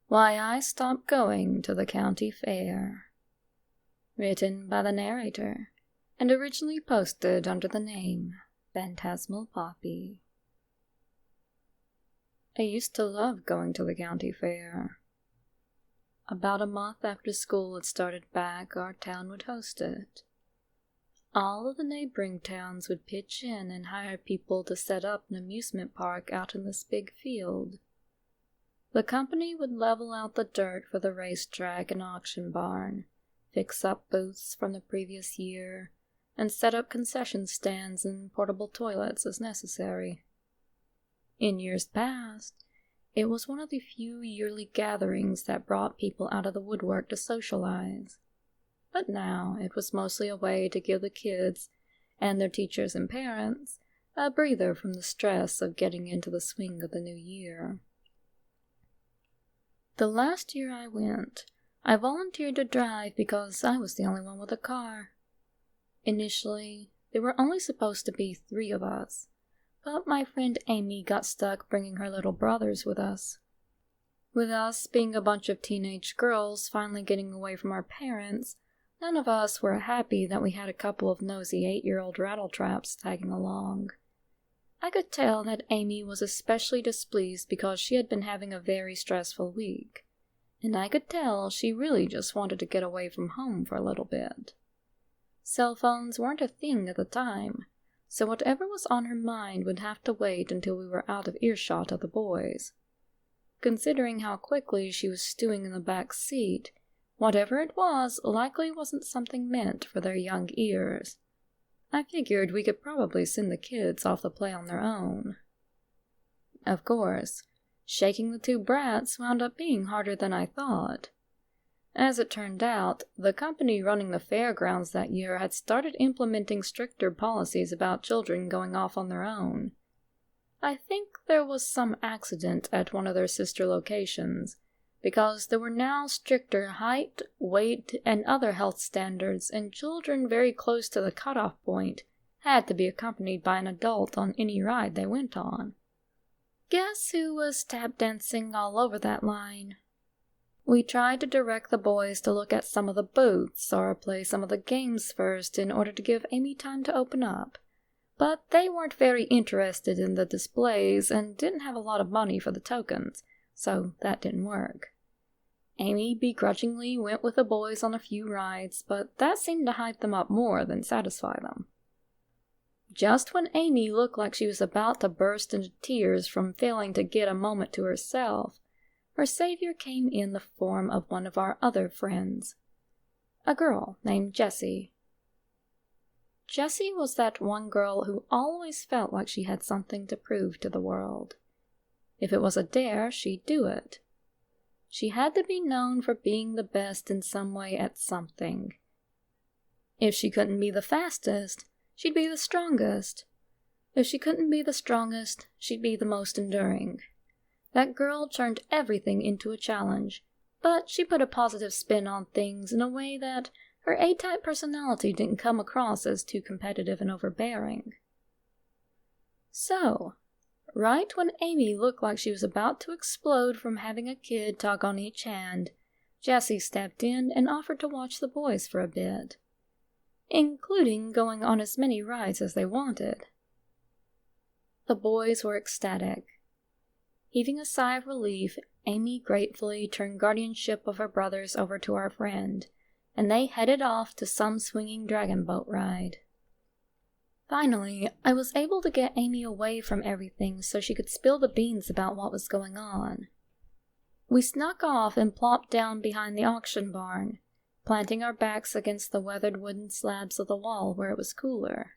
Why I Stopped Going to the County Fair. Written by the narrator, and originally posted under the name Phantasmal Poppy. I used to love going to the county fair. About a month after school had started back, our town would host it. All of the neighboring towns would pitch in and hire people to set up an amusement park out in this big field. The company would level out the dirt for the racetrack and auction barn, fix up booths from the previous year, and set up concession stands and portable toilets as necessary. In years past, it was one of the few yearly gatherings that brought people out of the woodwork to socialize. But now it was mostly a way to give the kids, and their teachers and parents, a breather from the stress of getting into the swing of the new year. The last year I went, I volunteered to drive because I was the only one with a car. Initially, there were only supposed to be 3 of us, but my friend Amy got stuck bringing her little brothers with us. With us being a bunch of teenage girls finally getting away from our parents, none of us were happy that we had a couple of nosy 8-year-old rattletraps tagging along. I could tell that Amy was especially displeased because she had been having a very stressful week, and I could tell she really just wanted to get away from home for a little bit. Cell phones weren't a thing at the time, so whatever was on her mind would have to wait until we were out of earshot of the boys. Considering how quickly she was stewing in the back seat, whatever it was likely wasn't something meant for their young ears. I figured we could probably send the kids off to play on their own. Of course, shaking the 2 brats wound up being harder than I thought. As it turned out, the company running the fairgrounds that year had started implementing stricter policies about children going off on their own. I think there was some accident at one of their sister locations, because there were now stricter height, weight, and other health standards, and children very close to the cutoff point had to be accompanied by an adult on any ride they went on. Guess who was tap dancing all over that line? We tried to direct the boys to look at some of the booths or play some of the games first in order to give Amy time to open up, but they weren't very interested in the displays and didn't have a lot of money for the tokens, so that didn't work. Amy begrudgingly went with the boys on a few rides, but that seemed to hype them up more than satisfy them. Just when Amy looked like she was about to burst into tears from failing to get a moment to herself, her savior came in the form of one of our other friends, a girl named Jessie. Jessie was that one girl who always felt like she had something to prove to the world. If it was a dare, she'd do it. She had to be known for being the best in some way at something. If she couldn't be the fastest, she'd be the strongest. If she couldn't be the strongest, she'd be the most enduring. That girl turned everything into a challenge, but she put a positive spin on things in a way that her A-type personality didn't come across as too competitive and overbearing. So, right when Amy looked like she was about to explode from having a kid tug on each hand, Jessie stepped in and offered to watch the boys for a bit, including going on as many rides as they wanted. The boys were ecstatic. Heaving a sigh of relief, Amy gratefully turned guardianship of her brothers over to our friend, and they headed off to some swinging dragon boat ride. Finally, I was able to get Amy away from everything so she could spill the beans about what was going on. We snuck off and plopped down behind the auction barn, planting our backs against the weathered wooden slabs of the wall where it was cooler.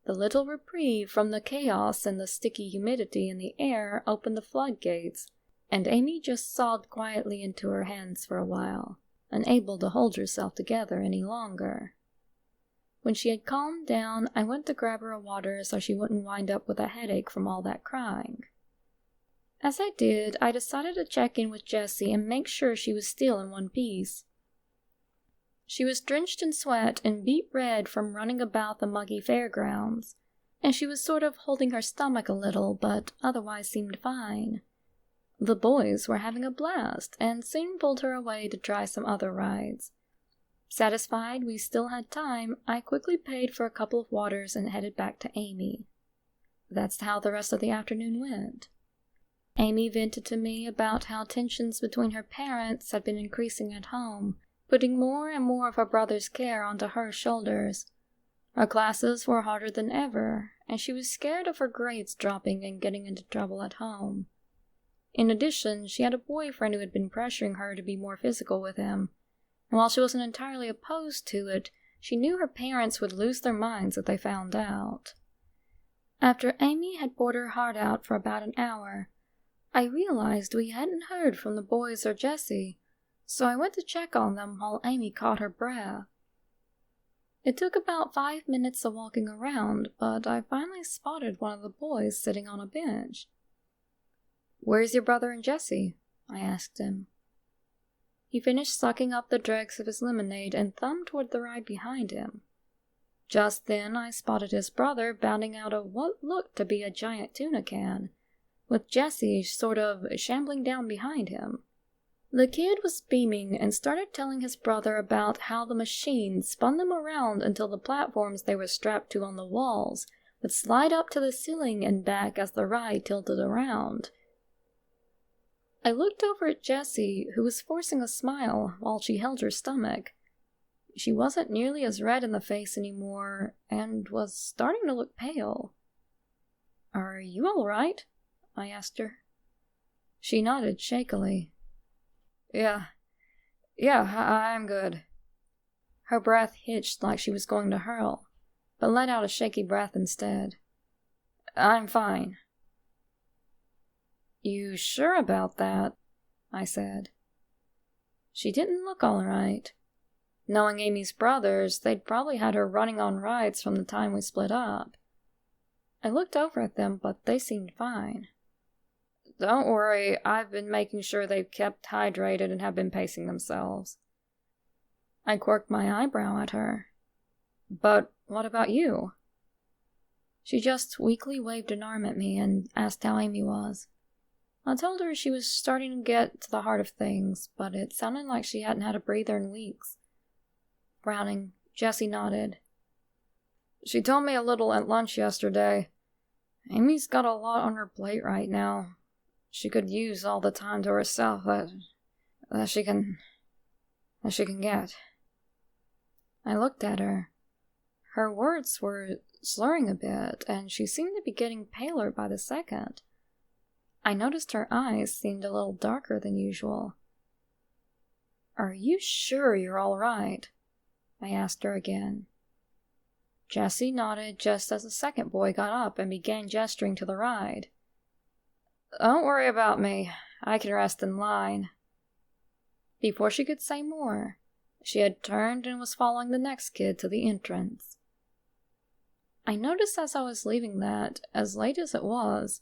The little reprieve from the chaos and the sticky humidity in the air opened the floodgates, and Amy just sobbed quietly into her hands for a while, unable to hold herself together any longer. When she had calmed down, I went to grab her a water so she wouldn't wind up with a headache from all that crying. As I did, I decided to check in with Jessie and make sure she was still in one piece. She was drenched in sweat and beet red from running about the muggy fairgrounds, and she was sort of holding her stomach a little, but otherwise seemed fine. The boys were having a blast and soon pulled her away to try some other rides. Satisfied we still had time, I quickly paid for a couple of waters and headed back to Amy. That's how the rest of the afternoon went. Amy vented to me about how tensions between her parents had been increasing at home, putting more and more of her brother's care onto her shoulders. Her classes were harder than ever, and she was scared of her grades dropping and getting into trouble at home. In addition, she had a boyfriend who had been pressuring her to be more physical with him, and while she wasn't entirely opposed to it, she knew her parents would lose their minds if they found out. After Amy had poured her heart out for about an hour, I realized we hadn't heard from the boys or Jessie, so I went to check on them while Amy caught her breath. It took about 5 minutes of walking around, but I finally spotted one of the boys sitting on a bench. "Where's your brother and Jessie?" I asked him. He finished sucking up the dregs of his lemonade and thumbed toward the ride behind him. Just then I spotted his brother bounding out of what looked to be a giant tuna can, with Jessie sort of shambling down behind him. The kid was beaming and started telling his brother about how the machine spun them around until the platforms they were strapped to on the walls would slide up to the ceiling and back as the ride tilted around. I looked over at Jessie, who was forcing a smile while she held her stomach. She wasn't nearly as red in the face anymore, and was starting to look pale. "Are you all right?" I asked her. She nodded shakily. Yeah, I'm good." Her breath hitched like she was going to hurl, but let out a shaky breath instead. "I'm fine." "You sure about that?" I said. She didn't look all right. Knowing Amy's brothers, they'd probably had her running on rides from the time we split up. I looked over at them, but they seemed fine. "Don't worry, I've been making sure they've kept hydrated and have been pacing themselves." I quirked my eyebrow at her. "But what about you?" She just weakly waved an arm at me and asked how Amy was. I told her she was starting to get to the heart of things, but it sounded like she hadn't had a breather in weeks. Frowning, Jessie nodded. "She told me a little at lunch yesterday. Amy's got a lot on her plate right now. She could use all the time to herself that she can get." I looked at her. Her words were slurring a bit, and she seemed to be getting paler by the second. I noticed her eyes seemed a little darker than usual. "Are you sure you're all right?" I asked her again. Jessie nodded just as the second boy got up and began gesturing to the ride. "Don't worry about me. I can rest in line." Before she could say more, she had turned and was following the next kid to the entrance. I noticed as I was leaving that, as late as it was,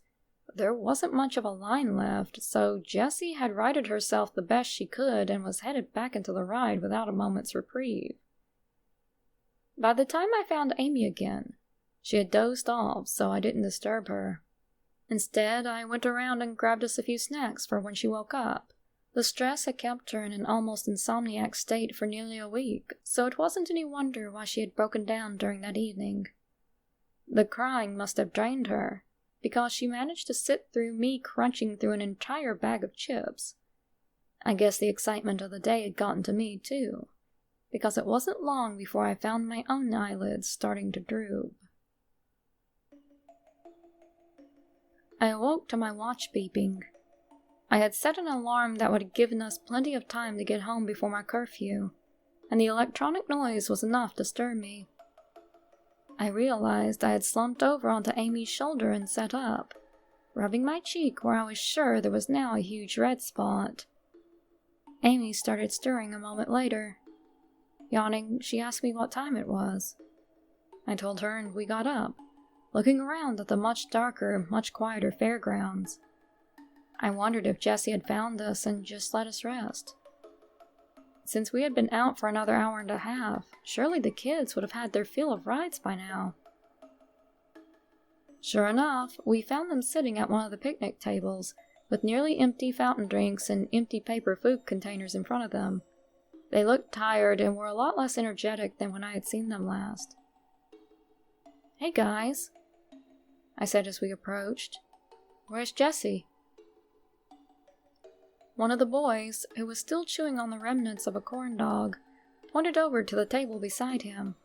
there wasn't much of a line left, so Jessie had righted herself the best she could and was headed back into the ride without a moment's reprieve. By the time I found Amy again, she had dozed off, so I didn't disturb her. Instead, I went around and grabbed us a few snacks for when she woke up. The stress had kept her in an almost insomniac state for nearly a week, so it wasn't any wonder why she had broken down during that evening. The crying must have drained her, because she managed to sit through me crunching through an entire bag of chips. I guess the excitement of the day had gotten to me, too, because it wasn't long before I found my own eyelids starting to droop. I awoke to my watch beeping. I had set an alarm that would have given us plenty of time to get home before my curfew, and the electronic noise was enough to stir me. I realized I had slumped over onto Amy's shoulder and sat up, rubbing my cheek where I was sure there was now a huge red spot. Amy started stirring a moment later. Yawning, she asked me what time it was. I told her and we got up, looking around at the much darker, much quieter fairgrounds. I wondered if Jessie had found us and just let us rest. Since we had been out for another hour and a half, surely the kids would have had their fill of rides by now. Sure enough, we found them sitting at one of the picnic tables, with nearly empty fountain drinks and empty paper food containers in front of them. They looked tired and were a lot less energetic than when I had seen them last. "Hey guys," I said as we approached. "Where's Jesse?" One of the boys, who was still chewing on the remnants of a corn dog, pointed over to the table beside him.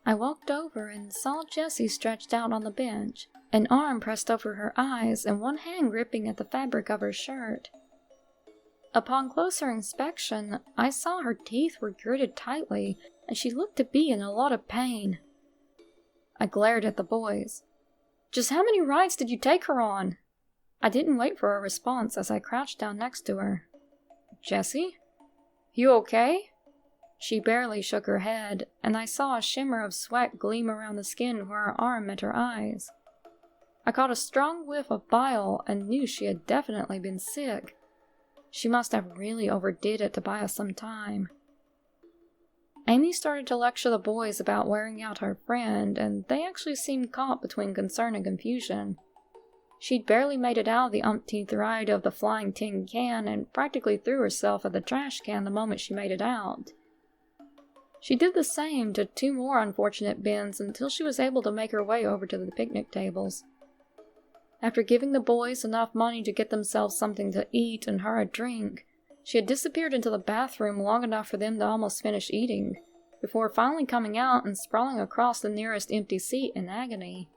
I walked over and saw Jessie stretched out on the bench, an arm pressed over her eyes and one hand gripping at the fabric of her shirt. Upon closer inspection, I saw her teeth were gritted tightly and she looked to be in a lot of pain. I glared at the boys. "Just how many rides did you take her on?" I didn't wait for a response as I crouched down next to her. "Jessie? You okay?" She barely shook her head, and I saw a shimmer of sweat gleam around the skin where her arm met her eyes. I caught a strong whiff of bile and knew she had definitely been sick. She must have really overdid it to buy us some time. Amy started to lecture the boys about wearing out her friend, and they actually seemed caught between concern and confusion. She'd barely made it out of the umpteenth ride of the flying tin can and practically threw herself at the trash can the moment she made it out. She did the same to 2 more unfortunate bins until she was able to make her way over to the picnic tables. After giving the boys enough money to get themselves something to eat and her a drink, she had disappeared into the bathroom long enough for them to almost finish eating, before finally coming out and sprawling across the nearest empty seat in agony.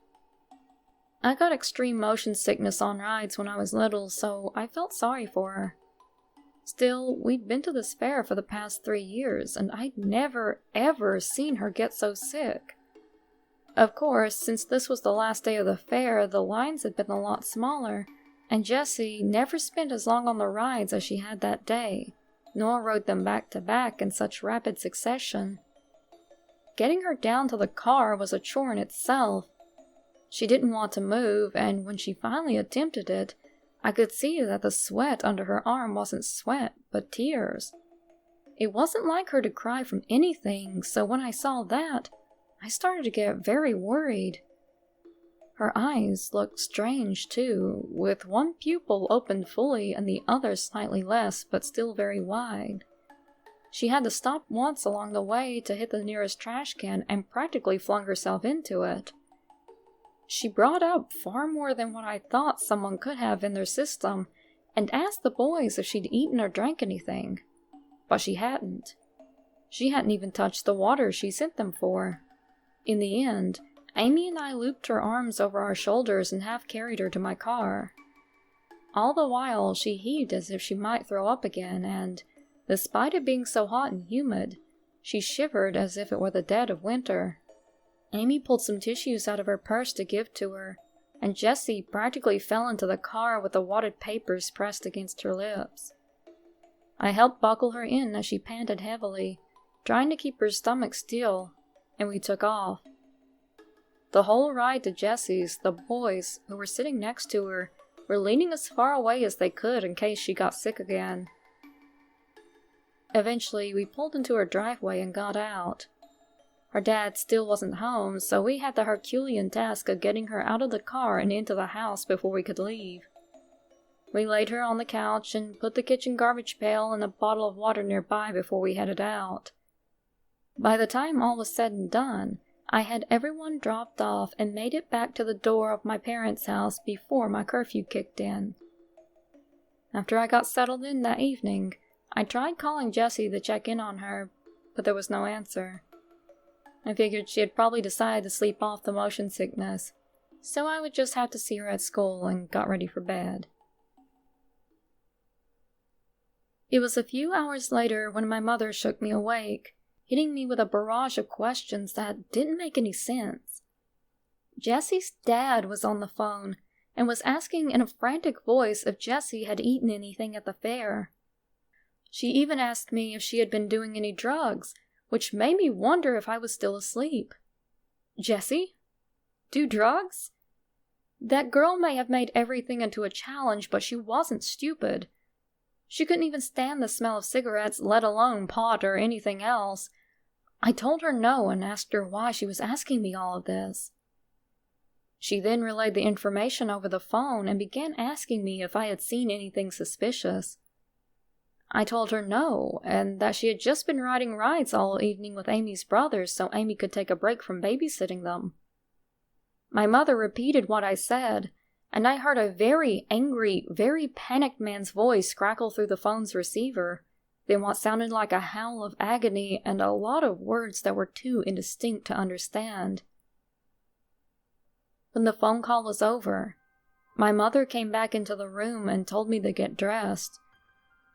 I got extreme motion sickness on rides when I was little, so I felt sorry for her. Still, we'd been to this fair for the past 3 years, and I'd never, ever seen her get so sick. Of course, since this was the last day of the fair, the lines had been a lot smaller, and Jessie never spent as long on the rides as she had that day, nor rode them back to back in such rapid succession. Getting her down to the car was a chore in itself. She didn't want to move, and when she finally attempted it, I could see that the sweat under her arm wasn't sweat, but tears. It wasn't like her to cry from anything, so when I saw that, I started to get very worried. Her eyes looked strange, too, with one pupil opened fully and the other slightly less, but still very wide. She had to stop once along the way to hit the nearest trash can and practically flung herself into it. She brought up far more than what I thought someone could have in their system, and asked the boys if she'd eaten or drank anything. But she hadn't. She hadn't even touched the water she sent them for. In the end, Amy and I looped her arms over our shoulders and half-carried her to my car. All the while, she heaved as if she might throw up again, and, despite it being so hot and humid, she shivered as if it were the dead of winter. Amy pulled some tissues out of her purse to give to her, and Jessie practically fell into the car with the wadded papers pressed against her lips. I helped buckle her in as she panted heavily, trying to keep her stomach still, and we took off. The whole ride to Jessie's, the boys, who were sitting next to her, were leaning as far away as they could in case she got sick again. Eventually, we pulled into her driveway and got out. Her dad still wasn't home, so we had the Herculean task of getting her out of the car and into the house before we could leave. We laid her on the couch and put the kitchen garbage pail and a bottle of water nearby before we headed out. By the time all was said and done, I had everyone dropped off and made it back to the door of my parents' house before my curfew kicked in. After I got settled in that evening, I tried calling Jessie to check in on her, but there was no answer. I figured she had probably decided to sleep off the motion sickness, so I would just have to see her at school and got ready for bed. It was a few hours later when my mother shook me awake, hitting me with a barrage of questions that didn't make any sense. Jessie's dad was on the phone and was asking in a frantic voice if Jessie had eaten anything at the fair. She even asked me if she had been doing any drugs, which made me wonder if I was still asleep. Jessie? Do drugs? That girl may have made everything into a challenge, but she wasn't stupid. She couldn't even stand the smell of cigarettes, let alone pot or anything else. I told her no and asked her why she was asking me all of this. She then relayed the information over the phone and began asking me if I had seen anything suspicious. I told her no, and that she had just been riding rides all evening with Amy's brothers so Amy could take a break from babysitting them. My mother repeated what I said, and I heard a very angry, very panicked man's voice crackle through the phone's receiver, then what sounded like a howl of agony and a lot of words that were too indistinct to understand. When the phone call was over, my mother came back into the room and told me to get dressed.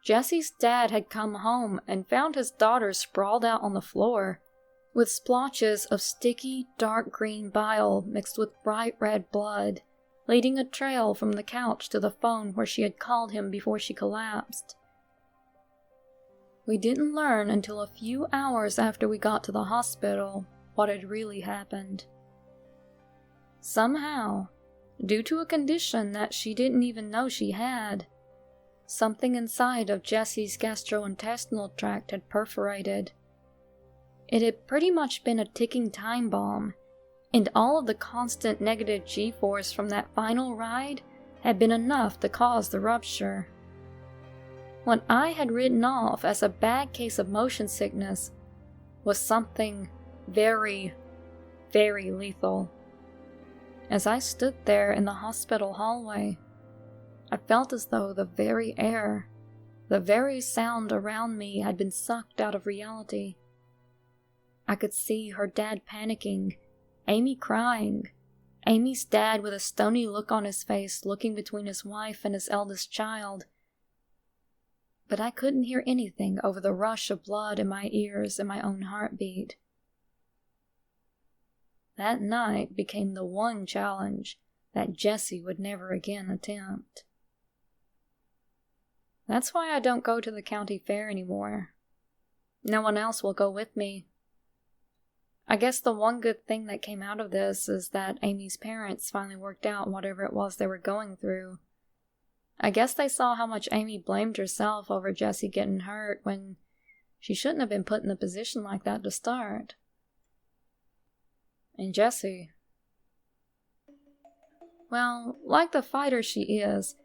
Jesse's dad had come home and found his daughter sprawled out on the floor, with splotches of sticky, dark green bile mixed with bright red blood, leading a trail from the couch to the phone where she had called him before she collapsed. We didn't learn until a few hours after we got to the hospital what had really happened. Somehow, due to a condition that she didn't even know she had, something inside of Jesse's gastrointestinal tract had perforated. It had pretty much been a ticking time bomb, and all of the constant negative G-force from that final ride had been enough to cause the rupture. What I had written off as a bad case of motion sickness was something very, very lethal. As I stood there in the hospital hallway, I felt as though the very air, the very sound around me had been sucked out of reality. I could see her dad panicking, Amy crying, Amy's dad with a stony look on his face looking between his wife and his eldest child. But I couldn't hear anything over the rush of blood in my ears and my own heartbeat. That night became the one challenge that Jesse would never again attempt. That's why I don't go to the county fair anymore. No one else will go with me. I guess the one good thing that came out of this is that Amy's parents finally worked out whatever it was they were going through. I guess they saw how much Amy blamed herself over Jesse getting hurt when she shouldn't have been put in a position like that to start. And Jessie, well, like the fighter she is,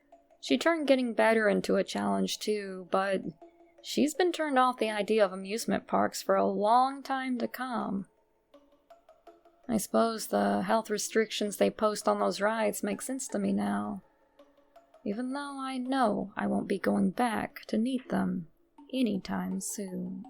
she turned getting better into a challenge too, but she's been turned off the idea of amusement parks for a long time to come. I suppose the health restrictions they post on those rides make sense to me now, even though I know I won't be going back to need them anytime soon.